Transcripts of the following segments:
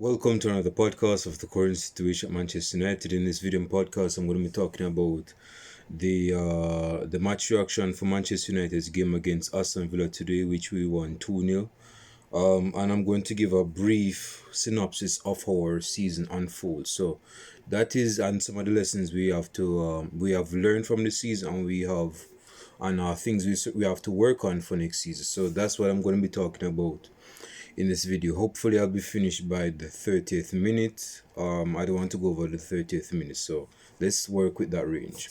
Welcome to another podcast of the current situation at Manchester United. In this video and podcast, I'm going to be talking about the match reaction for Manchester United's game against Aston Villa today, which we won 2-0. And I'm going to give a brief synopsis of how our season unfolds. So that is, and some of the lessons we have learned from the season, and things we have to work on for next season. So that's what I'm going to be talking about in this video. Hopefully I'll be finished by the 30th minute. I don't want to go over the 30th minute, so let's work with that range.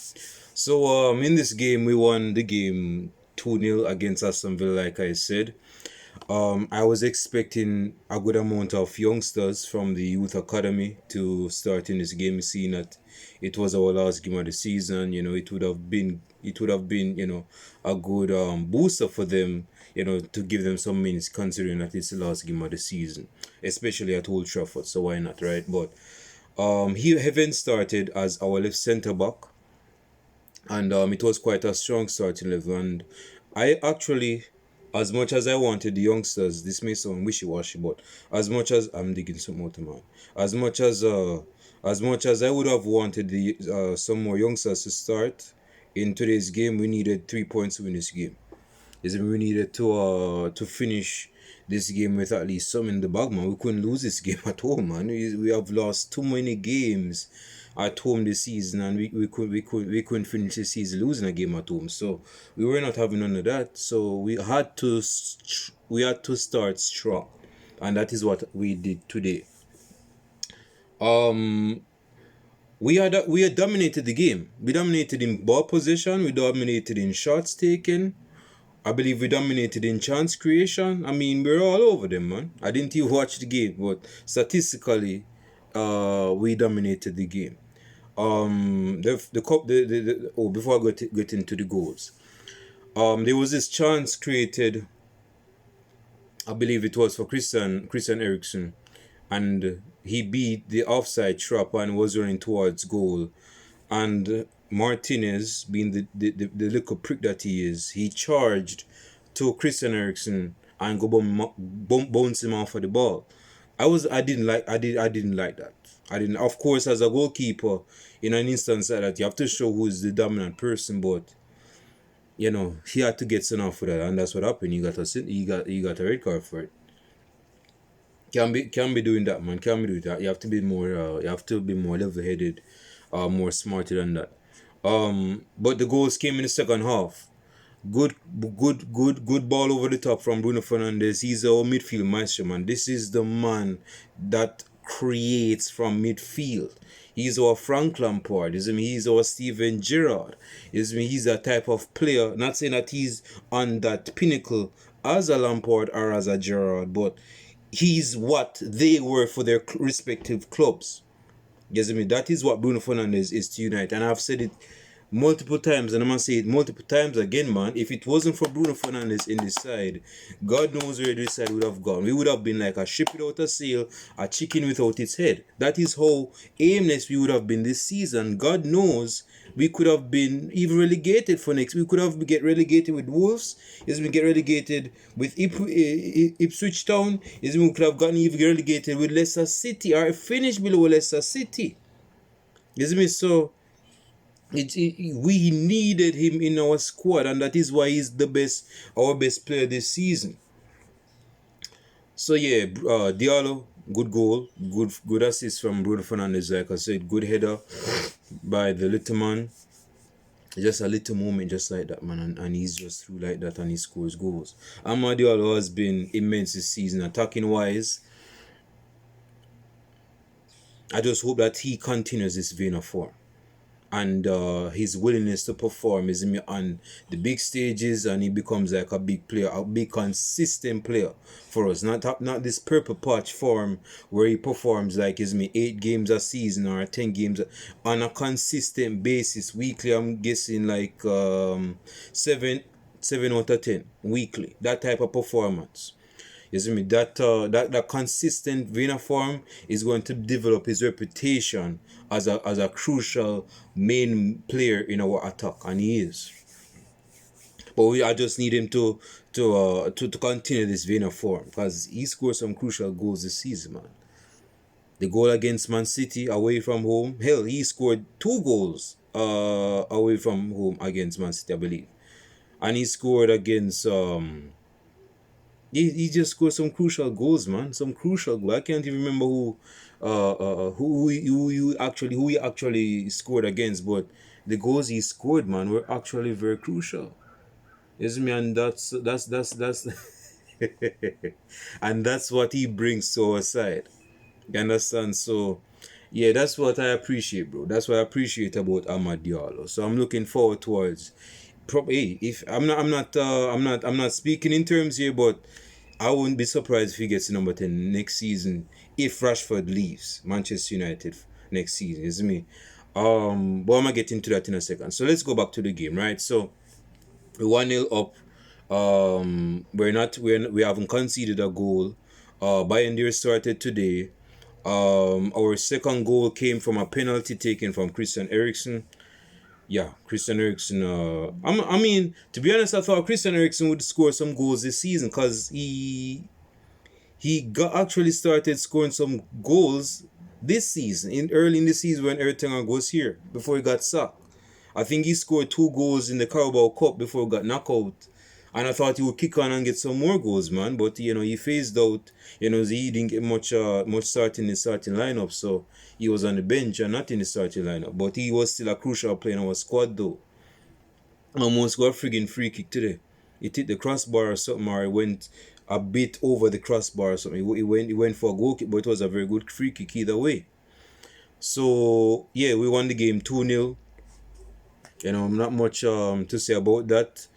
So in this game, we won the game 2-0 against Aston Villa, like I said. I was expecting a good amount of youngsters from the youth academy to start in this game, seeing that it was our last game of the season. It would have been a good booster for them, to give them some minutes, considering that it's the last game of the season, especially at Old Trafford. So why not, right? But Heaven started as our left centre back, and it was quite a strong starting level. And I actually, as much as I wanted the youngsters, this may sound wishy-washy, but as much as I'm digging some out, man, as much as I would have wanted the some more youngsters to start in today's game, we needed 3 points to win this game. We needed to finish this game with at least some in the bag, man. We couldn't lose this game at home, man. We have lost too many games at home this season, and we couldn't finish the season losing a game at home. So we were not having none of that. So we had to start strong, and that is what we did today. We had dominated the game. We dominated in ball possession. We dominated in shots taken. I believe we dominated in chance creation. I mean, we're all over them, man. I didn't even watch the game, but statistically, we dominated the game. Before I get into the goals, there was this chance created. I believe it was for Christian Eriksen, and he beat the offside trap and was running towards goal. And Martinez, being the little prick that he is, he charged to Christian Eriksen and go bounce him off of the ball. I didn't like that. Of course, as a goalkeeper, in an instance like that, you have to show who is the dominant person, but he had to get sent off for that, and that's what happened. He got a red card for it. Can't be doing that, man. Can't be doing that. You have to be more level-headed, more smarter than that. But the goals came in the second half. Good ball over the top from Bruno Fernandes. He's our midfield maestro, man. This is the man that creates from midfield. He's our Frank Lampard. He's our Steven Gerrard. He's a type of player. Not saying that he's on that pinnacle as a Lampard or as a Gerrard, but he's what they were for their respective clubs. That is what Bruno Fernandes is to United. And I've said it multiple times, and I'm going to say it multiple times again, man. If it wasn't for Bruno Fernandes in this side, God knows where this side would have gone. We would have been like a ship without a sail, a chicken without its head. That is how aimless we would have been this season. God knows we could have been even relegated for next. We could have get relegated with Wolves. We get relegated with Ipswich Town. We could have gotten even relegated with Leicester City or finished below Leicester City. So we needed him in our squad, and that is why he's our best player this season. So yeah, Diallo, good goal, good assist from Bruno Fernandes. Like I said, good header by the little man. Just a little moment, just like that, man, and he's just through like that, and he scores goals. Amad Diallo has been immense this season, attacking wise. I just hope that he continues this vein of form, and his willingness to perform is on the big stages, and he becomes like a big player, a big consistent player for us. Not this purple patch form where he performs like 8 games a season or 10 games on a consistent basis weekly. I'm guessing like 7 out of 10 weekly. That type of performance. That consistent vein of form is going to develop his reputation as a crucial main player in our attack, and he is. But I just need him to continue this vein of form, because he scored some crucial goals this season, man. The goal against Man City away from home. Hell, he scored 2 goals away from home against Man City, I believe. And he scored against he just scored some crucial goals, man. Some crucial goals. I can't even remember who he actually scored against, but the goals he scored, man, were actually very crucial. Isn't me? And that's and that's what he brings to our side. You understand? So yeah, that's what I appreciate, bro. That's what I appreciate about Amad Diallo. So I'm looking forward towards probably if I'm not speaking in terms here, but I wouldn't be surprised if he gets number 10 next season if Rashford leaves Manchester United next season, isn't me? But I'm gonna get into that in a second. So let's go back to the game, right? So we're 1-0 up. We haven't conceded a goal. Bayern started today. Our second goal came from a penalty taken from Christian Eriksen. Yeah, Christian Eriksen. I mean, to be honest, I thought Christian Eriksen would score some goals this season because he got actually started scoring some goals this season, early in the season when everything goes here before he got sacked. I think he scored 2 goals in the Carabao Cup before he got knocked out. And I thought he would kick on and get some more goals, man. But he phased out. He didn't get much start in the starting lineup, so he was on the bench and not in the starting lineup. But he was still a crucial player in our squad, though. Almost got a friggin' free kick today. It hit the crossbar or something, or it went a bit over the crossbar or something. It went for a goal kick, but it was a very good free kick either way. So yeah, we won the game 2-0. Not much to say about that.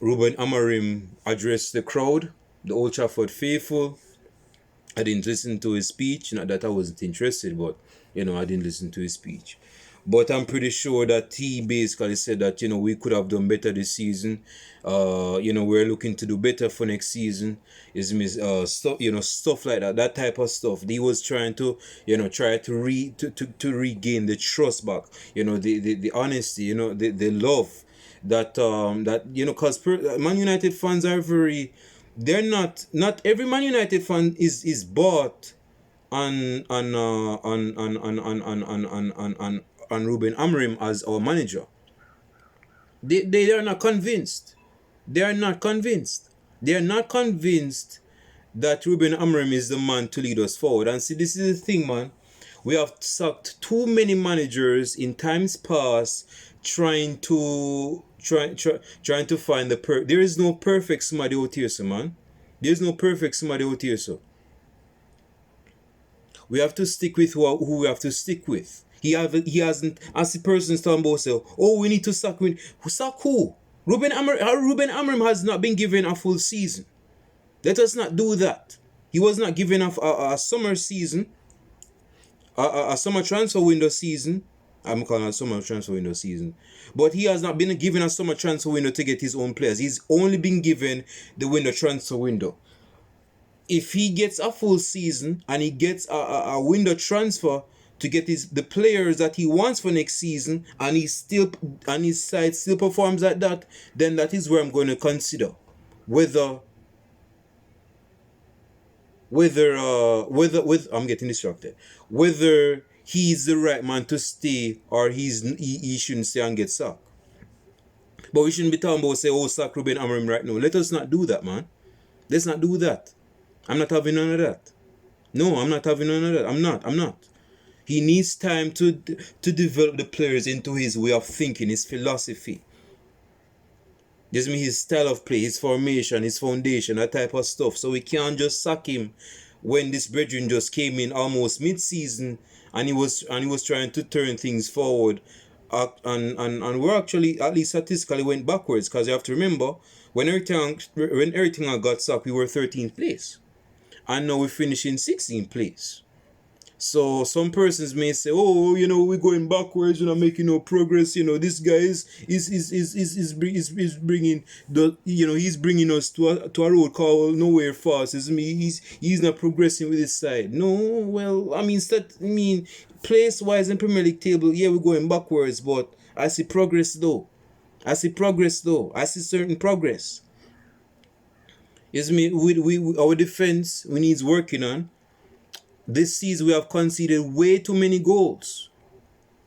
Ruben Amorim addressed the crowd, the Old Trafford faithful. I didn't listen to his speech. Not that I wasn't interested, but I didn't listen to his speech. But I'm pretty sure that he basically said that we could have done better this season. We're looking to do better for next season. Stuff like that, that type of stuff. He was trying to to regain the trust back. The honesty. The love that because Man United fans are very. They're not every Man United fan is bought on Ruben Amorim as our manager. They are not convinced. They are not convinced. They are not convinced that Ruben Amorim is the man to lead us forward. And see, this is the thing, man. We have sucked too many managers in times past trying to find there is no perfect somebody out here, so man. There's no perfect somebody out here, so. We have to stick with who we have to stick with. He hasn't, as the person talking about, say, oh, we need to sack him. Sack who? Ruben Amorim has not been given a full season. Let us not do that. He was not given a summer season, a summer transfer window season. I'm calling it a summer transfer window season. But he has not been given a summer transfer window to get his own players. He's only been given the window transfer window. If he gets a full season and he gets a window transfer to get the players that he wants for next season, and his side still performs like that, then that is where I'm going to consider whether I'm getting distracted, whether he's the right man to stay or he shouldn't stay and get sacked. But we shouldn't be talking about sack Ruben Amorim right now. Let us not do that, man. Let's not do that. I'm not having none of that. No, I'm not having none of that. I'm not. He needs time to develop the players into his way of thinking, his philosophy. This means his style of play, his formation, his foundation, that type of stuff. So we can't just sack him when this brethren just came in almost mid-season and he was trying to turn things forward. And we're actually, at least statistically, went backwards, because you have to remember when everything got sacked, we were 13th place. And now we finish in 16th place. So some persons may say, oh, we're going backwards, we're not making no progress. This guy is bringing he's bringing us to a road called nowhere fast. He's not progressing with his side. No, well, place wise in Premier League table, yeah, we're going backwards, but I see progress though. I see certain progress. Our defense we needs working on. This season we have conceded way too many goals.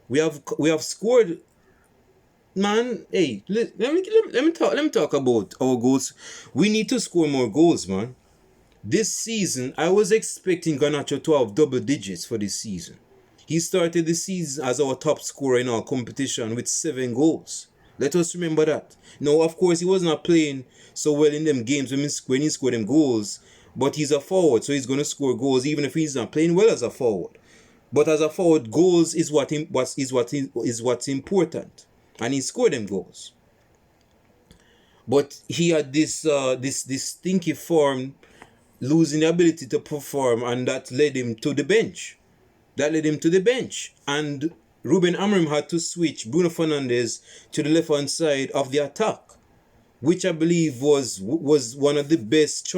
We have scored, man. Hey, let me talk about our goals. We need to score more goals, man. This season, I was expecting Garnacho to have double digits for this season. He started the season as our top scorer in our competition with 7 goals. Let us remember that. Now, of course, he was not playing so well in them games when he scored them goals, but he's a forward, so he's going to score goals even if he's not playing well as a forward. But as a forward, goals is what's important, and he scored them goals. But he had this stinky form, losing the ability to perform, and that led him to the bench. And Ruben Amorim had to switch Bruno Fernandes to the left-hand side of the attack, which I believe was one of the best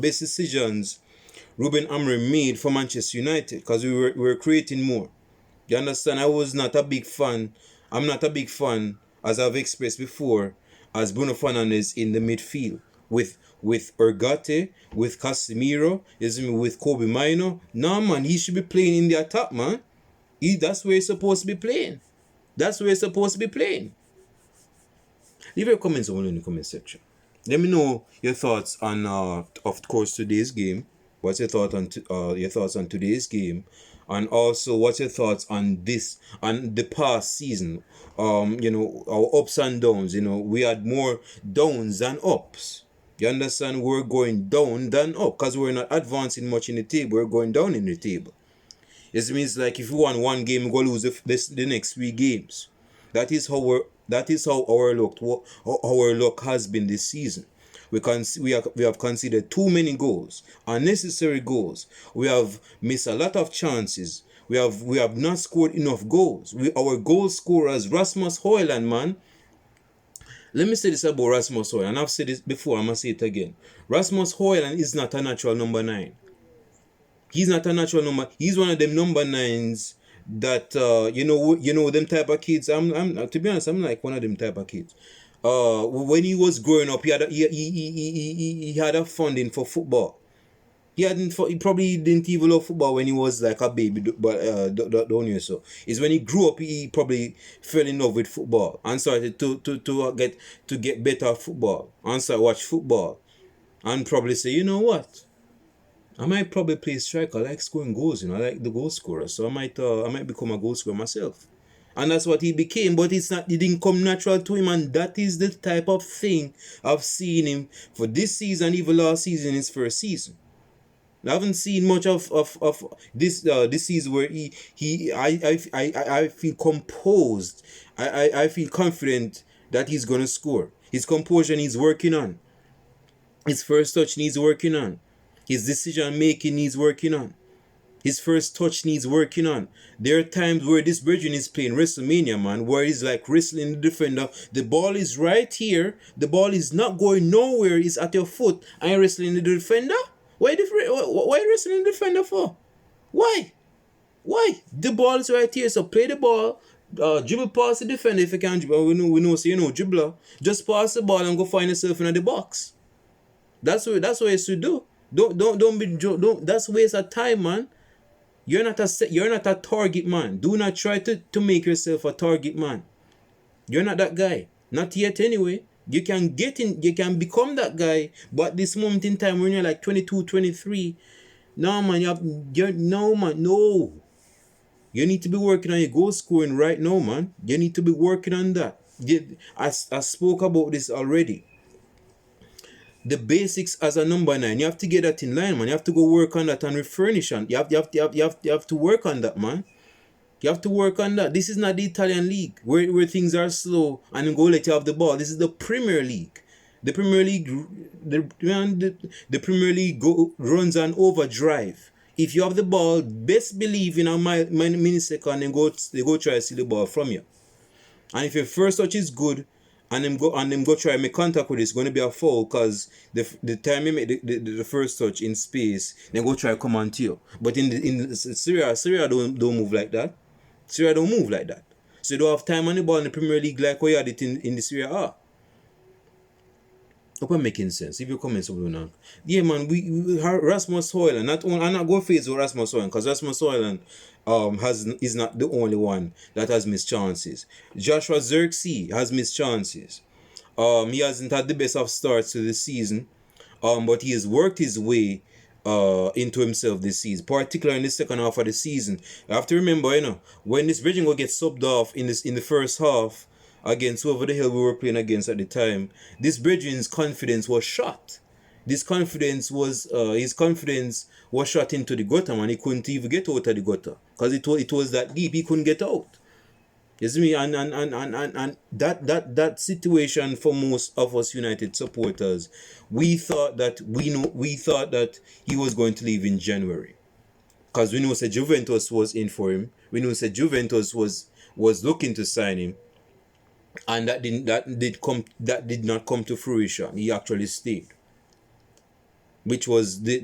decisions Ruben Amorim made for Manchester United, because we were creating more. You understand? I'm not a big fan, as I've expressed before, as Bruno Fernandes in the midfield with Urgate, with Casemiro, with Kobe Mino. No, man, he should be playing in the attack, man. That's where he's supposed to be playing. Leave your comments down in the comment section. Let me know your thoughts on, of course, today's game. What's your thoughts on today's game, and also what's your thoughts on the past season? Our ups and downs. We had more downs than ups. You understand? We're going down than up because we're not advancing much in the table. We're going down in the table. It means like if we won one game, we're gonna lose the next 3 games. That is how our luck has been this season. We have conceded too many goals, unnecessary goals. We have missed a lot of chances. We have not scored enough goals. Our goal scorers, Rasmus Højlund, man. Let me say this about Rasmus Højlund, and I've said it before, I'm going to say it again. Rasmus Højlund is not a natural number 9. He's not a natural number. He's one of them number 9s that, them type of kids. I'm to be honest, I'm like one of them type of kids. When he was growing up, he had a funding for football. He probably didn't even love football when he was like a baby, but don't you so? It's when he grew up, he probably fell in love with football and started to get better at football and start watch football and probably say, you know what? I might probably play striker. I like scoring goals, I like the goal scorer. So I might become a goal scorer myself. And that's what he became, but it didn't come natural to him, and that is the type of thing I've seen him for this season, even last season, his first season. I haven't seen much of this season where I feel composed. I feel confident that he's gonna score. His composure needs working on. His first touch needs working on. His decision making needs working on. His first touch needs working on. There are times where this brethren is playing WrestleMania, man, where he's like wrestling the defender. The ball is right here. The ball is not going nowhere. It's at your foot. And you're wrestling the defender? Why are you wrestling the defender for? Why? The ball is right here. So play the ball. Dribble past the defender if you can dribble. We know, so dribbler. Just pass the ball and go find yourself in the box. That's what you should do. Don't. That's waste of time, man. You're not a target man. Do not try to make yourself a target man. You're not that guy. Not yet anyway. You can become that guy, but this moment in time when you're like 22, 23, no man, no. You need to be working on your goal scoring right now, man. You need to be working on that. I spoke about this already. The basics as a number 9, you have to get that in line, man. You have to go work on that and refurnish, and you have to work on that, man. You have to work on that. This is not the Italian league where things are slow and then go let you have the ball. This is the Premier League. The Premier League, the Premier League runs an overdrive. If you have the ball, best believe in a millisecond they go try to steal the ball from you. And if your first touch is good, and them go try and make contact with it, it's going to be a foul because the time you make the first touch in space, they go try to come on to you. But in Syria don't move like that. Syria don't move like that. So you don't have time on the ball in the Premier League like how you had it in the Syria A. Hope I'm making sense. If you're coming something now. Yeah, man, we Rasmus Hoyland, not only I'm not going to face with Rasmus Hoyland, because Rasmus Hoyland is not the only one that has missed chances. Joshua Zirkzee has missed chances. He hasn't had the best of starts to the season. But he has worked his way into himself this season, particularly in the second half of the season. You have to remember, when this Bridging will get subbed off in the first half against whoever the hell we were playing against at the time, this Bridging's confidence was shot. His confidence was shot into the gutter, man. He couldn't even get out of the gutter because it was that deep. He couldn't get out. You see me, and that situation for most of us United supporters, we thought that he was going to leave in January, because we know that Juventus was in for him. We know that Juventus was looking to sign him, and that did not come to fruition. He actually stayed, which was the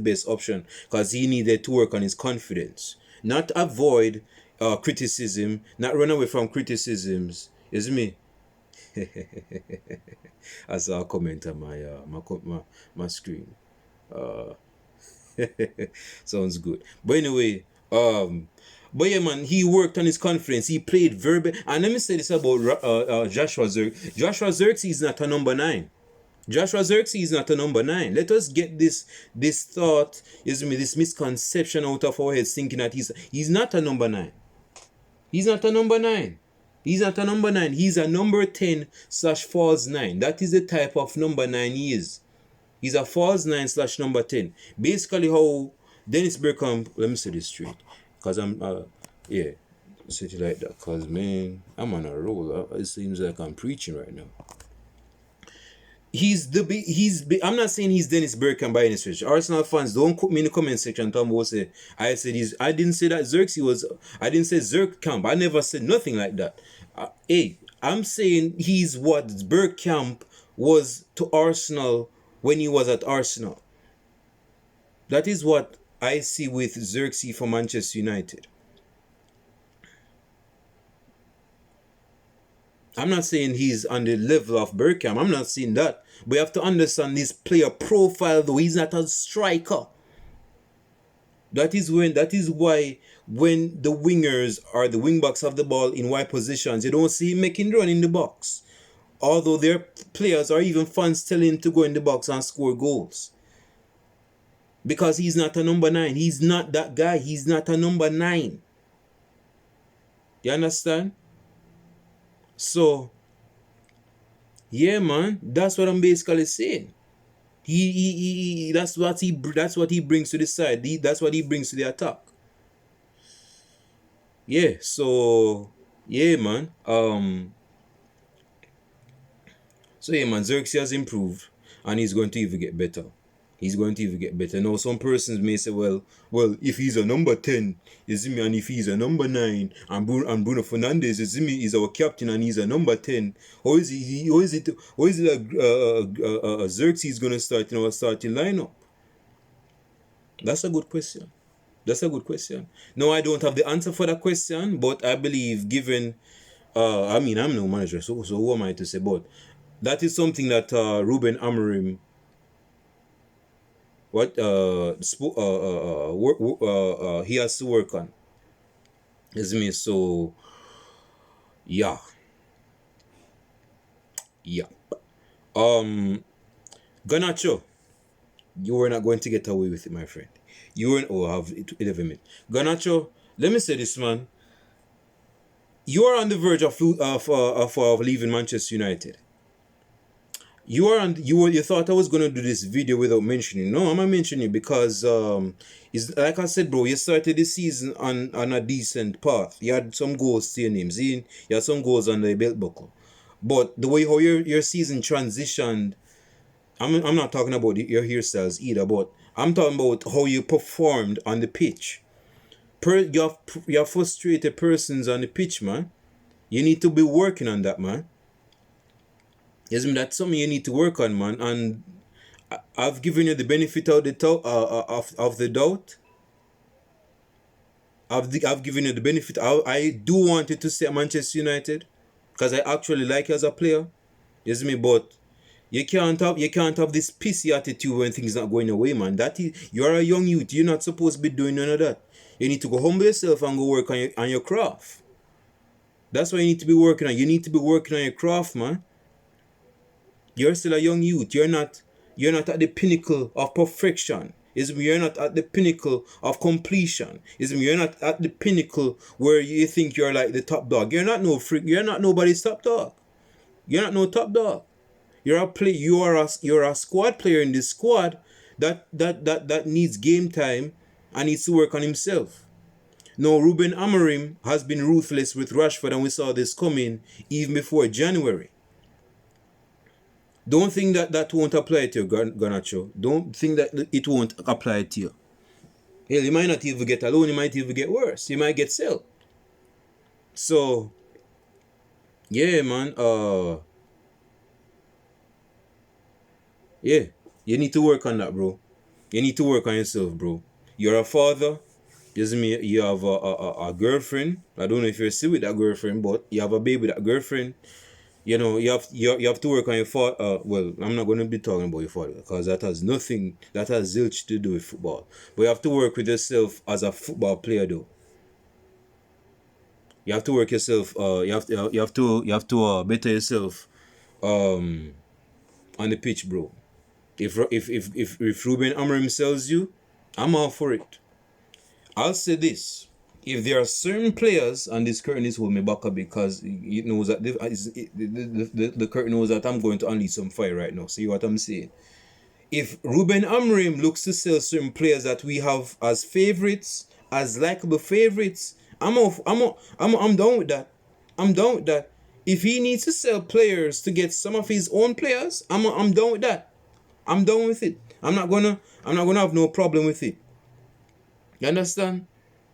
best option, because he needed to work on his confidence. Not avoid criticism, not run away from criticisms. You see me? I saw a comment on my screen. Sounds good. But anyway, but yeah, man, he worked on his confidence. He played very bad. And let me say this about Joshua Zirkzee. Joshua Zirkzee is not a number 9. Joshua Zirkzee is not a number 9. Let us get this thought, this misconception out of our heads, thinking that he's not a number 9. He's not a number 9. He's not a number 9. He's a number 10/false 9. That is the type of number 9 he is. He's a false 9/number 10. Basically how Dennis Bergkamp, let me say this straight, because I'm say it like that, because man, I'm on a roll. It seems like I'm preaching right now. I'm not saying he's Dennis Bergkamp by any stretch. Arsenal fans, don't put me in the comment section talking about say I didn't say that Zirkzee was, I didn't say Zirkkamp. I never said nothing like that. I'm saying he's what Bergkamp was to Arsenal when he was at Arsenal. That is what I see with Zirkzee for Manchester United. I'm not saying he's on the level of Bergkamp. I'm not saying that. But you have to understand his player profile, though. He's not a striker. That is why when the wingers or the wingbacks have the ball in wide positions, you don't see him making run in the box. Although their players or even fans tell him to go in the box and score goals. Because he's not a number 9. He's not that guy. He's not a number 9. You understand? So, yeah, man, that's what I'm basically saying. That's what he brings to the side. That's what he brings to the attack. Yeah. So, yeah, man. Zirkzee has improved, and he's going to even get better. Now, some persons may say, well, if he's a number 10, you see me, and if he's a number 9, and Bruno Fernandes, you see me, is our captain, and he's a number 10, how is it like Zirkzee is going to start in our starting lineup? That's a good question. No, I don't have the answer for that question, but I believe given, I'm no manager, so who am I to say, but that is something that Ruben Amorim he has to work on. Is me, so yeah. Garnacho, you were not going to get away with it, my friend. You weren't. Have 11 minutes. Garnacho, let me say this, man. You are on the verge of leaving Manchester United. You thought I was gonna do this video without mentioning. No, I'm gonna mention it because it's like I said, bro. You started the season on a decent path. You had some goals to your name. You had some goals on the belt buckle. But the way how your season transitioned, I'm not talking about your hairstyles either, but I'm talking about how you performed on the pitch. You have frustrated persons on the pitch, man. You need to be working on that, man. Yes, that's something you need to work on, man. And I've given you the benefit of the doubt. I've given you the benefit. I do want you to stay at Manchester United because I actually like you as a player. You see me? But you can't have this pissy attitude when things not going away, man. That is, you're a young youth. You're not supposed to be doing none of that. You need to go humble yourself and go work on your craft. That's what you need to be working on. You need to be working on your craft, man. You're still a young youth. You're not at the pinnacle of perfection. You're not at the pinnacle of completion. You're not at the pinnacle where you think you're like the top dog. You're not no freak. You're not nobody's top dog. You're not no top dog. You're a squad player in this squad that needs game time and needs to work on himself. No, Ruben Amorim has been ruthless with Rashford, and we saw this coming even before January. Don't think that won't apply to you, Garnacho. Don't think that it won't apply to you. Hell, you might not even get a loan, you might even get worse. You might get sold. So, yeah, man. Yeah, you need to work on that, bro. You need to work on yourself, bro. You're a father. You have a girlfriend. I don't know if you're still with that girlfriend, but you have a baby with that girlfriend. You know, you have to work on your father. Well, I'm not going to be talking about your father because that has zilch to do with football. But you have to work with yourself as a football player, though. You have to work yourself. You have to better yourself, on the pitch, bro. If Ruben Amorim sells you, I'm all for it. I'll say this: if there are certain players, and this curtain is holding me back up because it knows that the curtain knows that I'm going to unleash some fire right now. See what I'm saying? If Ruben Amorim looks to sell certain players that we have as favorites, as likable favorites, I'm done with that. I'm done with that. If he needs to sell players to get some of his own players, I'm done with that. I'm done with it. I'm not gonna have no problem with it. You understand?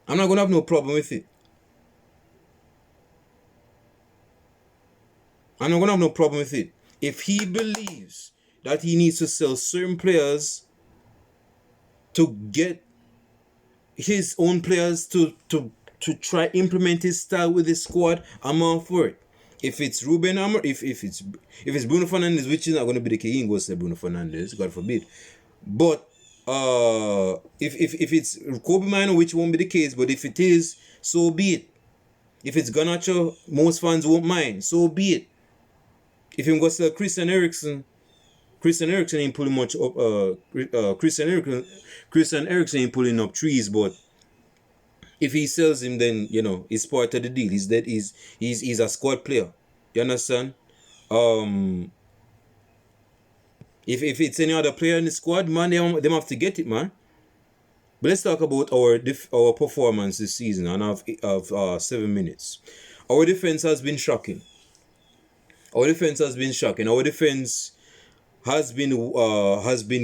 I'm not gonna have no problem with it. I'm not gonna have no problem with it. If he believes that he needs to sell certain players to get his own players to try implement his style with his squad, I'm all for it. If it's Ruben Amorim, if it's Bruno Fernandes, which is not going to be the case, he ain't going to say Bruno Fernandes, God forbid. But if it's Kobe Mino, which won't be the case, but if it is, so be it. If it's Garnacho, most fans won't mind, so be it. If him go sell Christian Eriksen ain't pulling much up. Christian Eriksen ain't pulling up trees, but if he sells him, then it's part of the deal. He's a squad player. You understand? If it's any other player in the squad, man, they have to get it, man. But let's talk about our performance this season and of 7 minutes. Our defense has been shocking. Our defense has been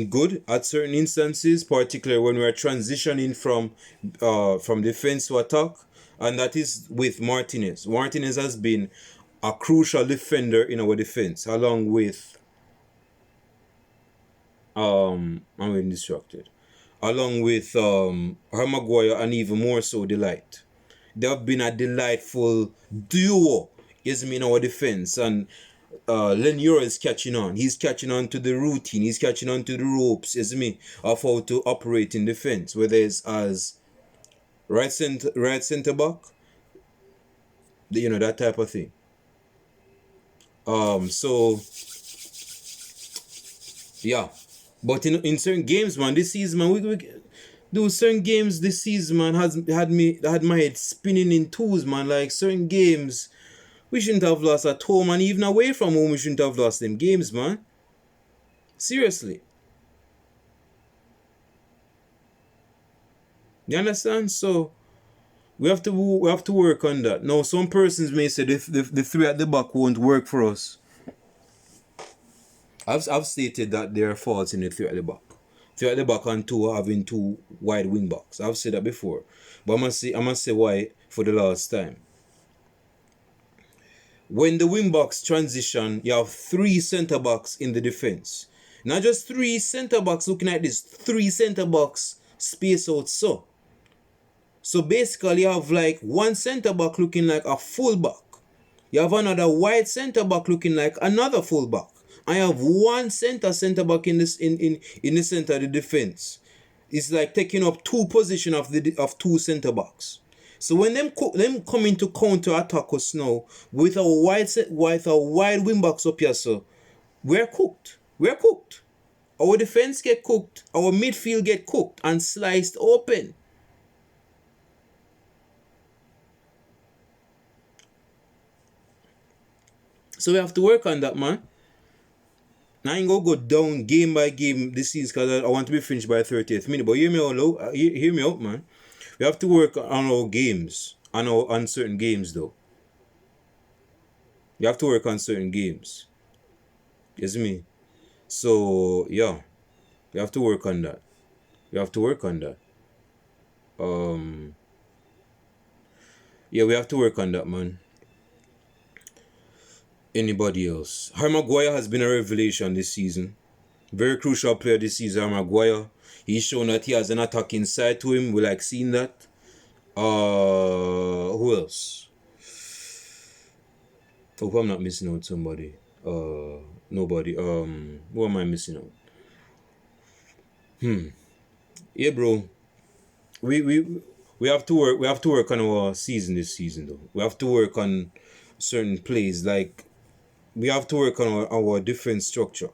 good at certain instances, particularly when we are transitioning from defense to attack, and that is with Martinez. Martinez has been a crucial defender in our defense, along with I'm being distracted. Along with Harry Maguire and even more so Delight. They have been a delightful duo, in our defense, and Leniora is catching on. He's catching on to the routine. He's catching on to the ropes, of how to operate in defense, whether it's as right center back, that type of thing. So yeah, but in certain games, man, this season, man, we do certain games this season, man, had my head spinning in twos, man. Like certain games, we shouldn't have lost at home, and even away from home, we shouldn't have lost them games, man. Seriously. You understand? So we have to work on that. Now, some persons may say the three at the back won't work for us. I've stated that there are faults in the three at the back. Three at the back and having two wide wing backs. I've said that before. But I must say why for the last time. When the wing backs transition, you have three centre backs in the defense. Not just three centre backs looking at this, three centre backs space out so. So basically you have like one centre back looking like a full back. You have another wide centre back looking like another full back. I have one centre back in in the centre of the defence. It's like taking up two positions of two centre backs. So when them come into counter attack us now with a wide wing backs up here, so we're cooked. We're cooked. Our defense get cooked. Our midfield get cooked and sliced open. So we have to work on that, man. Now I ain't gonna go down game by game this season because I want to be finished by 30th minute. But hear me out, hear me out, man. We have to work on our games, on certain games though. You have to work on certain games. Yes, me. So yeah, we have to work on that. We have to work on that. Yeah, we have to work on that, man. Anybody else? Harry Maguire has been a revelation this season. Very crucial player this season, Harry Maguire. He's shown that he has an attacking side to him. We like seeing that. Who else? Hope I'm not missing out somebody. Nobody. Who am I missing out? Yeah, bro. We have to work. We have to work on our season this season, though. We have to work on certain plays. Like we have to work on our defense structure.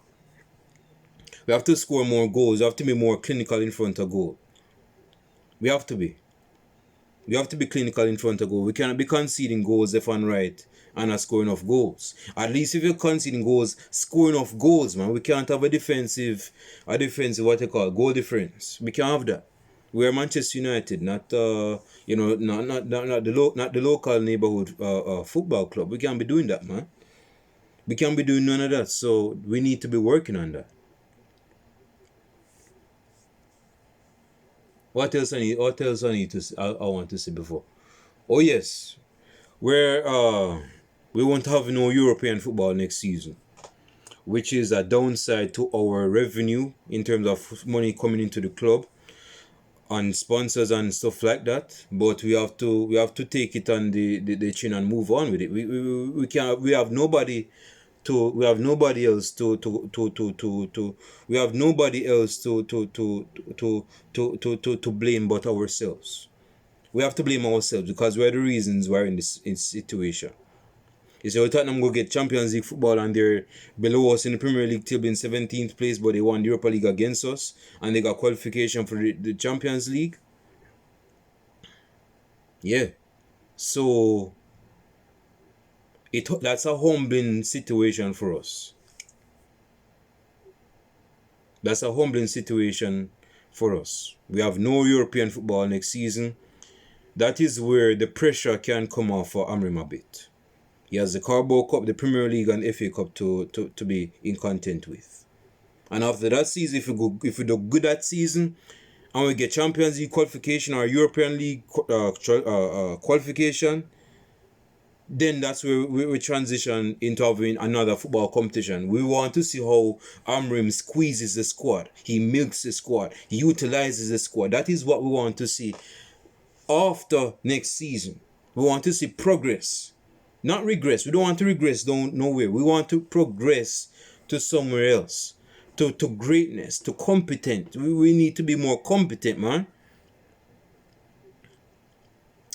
We have to score more goals. We have to be more clinical in front of goal. We have to be. We have to be clinical in front of goal. We cannot be conceding goals left and right and not scoring enough goals. At least if you're conceding goals, score enough goals, man. We can't have a defensive what they call goal difference. We can't have that. We are Manchester United, not not the local neighborhood football club. We can't be doing that, man. We can't be doing none of that. So we need to be working on that. What else I need to I want to say before? Oh yes. We won't have no European football next season, which is a downside to our revenue in terms of money coming into the club and sponsors and stuff like that. But we have to take it on the chin and move on with it. We have nobody to we have nobody else we have nobody else to blame but ourselves. We have to blame ourselves because we're the reasons we're in this situation. You say, Tottenham go get Champions League football and they're below us in the Premier League table in 17th place, but they won the Europa League against us and they got qualification for the Champions League. Yeah. So that's a humbling situation for us. That's a humbling situation for us. We have no European football next season. That is where the pressure can come off for Amrim a bit. He has the Carabao Cup, the Premier League and FA Cup to be in content with. And after that season, if we do good that season and we get Champions League qualification or European League qualification, then that's where we transition into having another football competition. We want to see how Amrim squeezes the squad. He milks the squad. He utilizes the squad. That is what we want to see after next season. We want to see progress, not regress. We don't want to regress nowhere. We want to progress to somewhere else, to greatness, to competent. We need to be more competent, man.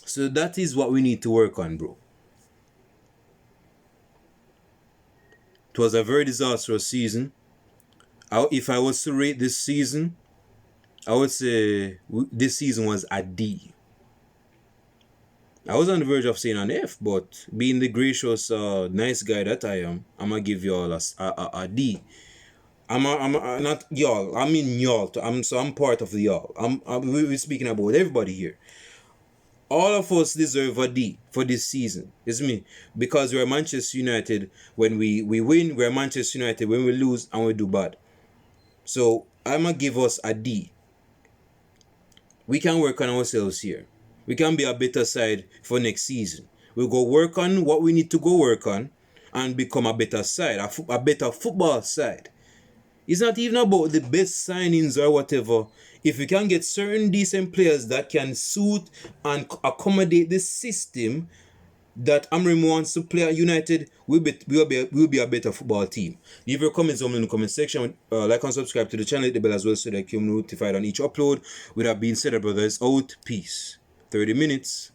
So that is what we need to work on, bro. It was a very disastrous season. If I was to rate this season, I would say this season was a D. I was on the verge of saying an F, but being the gracious, nice guy that I am, I'm gonna give y'all a D. I'm not y'all. I mean y'all. I'm part of the y'all. We're speaking about everybody here. All of us deserve a D for this season. It's me. Because we're Manchester United when we win, we're Manchester United when we lose and we do bad. So I'm going to give us a D. We can work on ourselves here. We can be a better side for next season. We'll go work on what we need to go work on and become a better side, a better football side. It's not even about the best signings or whatever. If we can get certain decent players that can suit and accommodate the system, that Amorim wants to play at United, we'll be a better football team. Leave your comments down in the comment section. Like and subscribe to the channel, hit the bell as well so that you're notified on each upload. With that being said, brothers, out. Peace. 30 minutes.